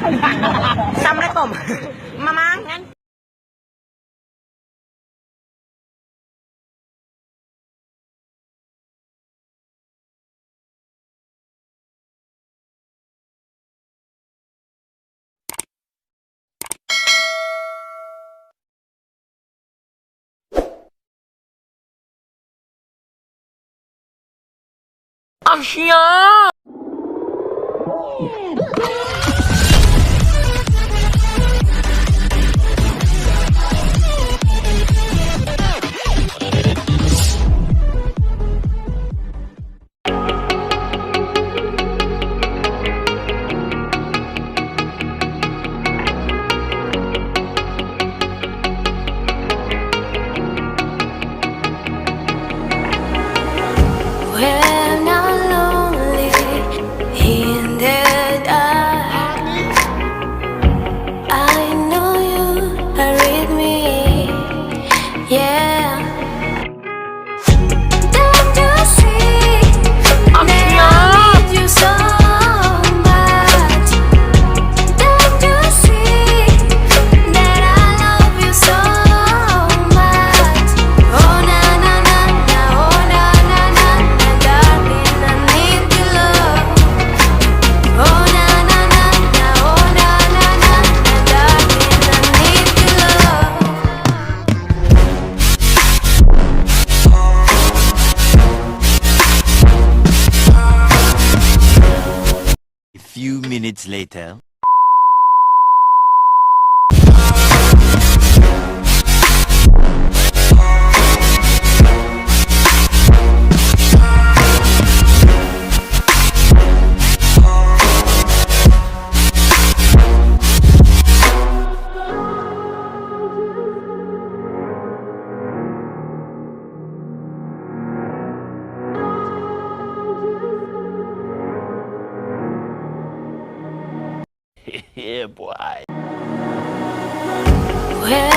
Assalamualaikum. Mamang kan? Asia. When I'm lonely in the dark, I know you are with me. Yeah. Don't you see that I need you so much? Don't you see that I love you so much? Oh na na na na, oh na na na na, darling, I need your love. Oh na na na na, oh na na na na, darling, I need your love. A few minutes later. Yeah, boy. When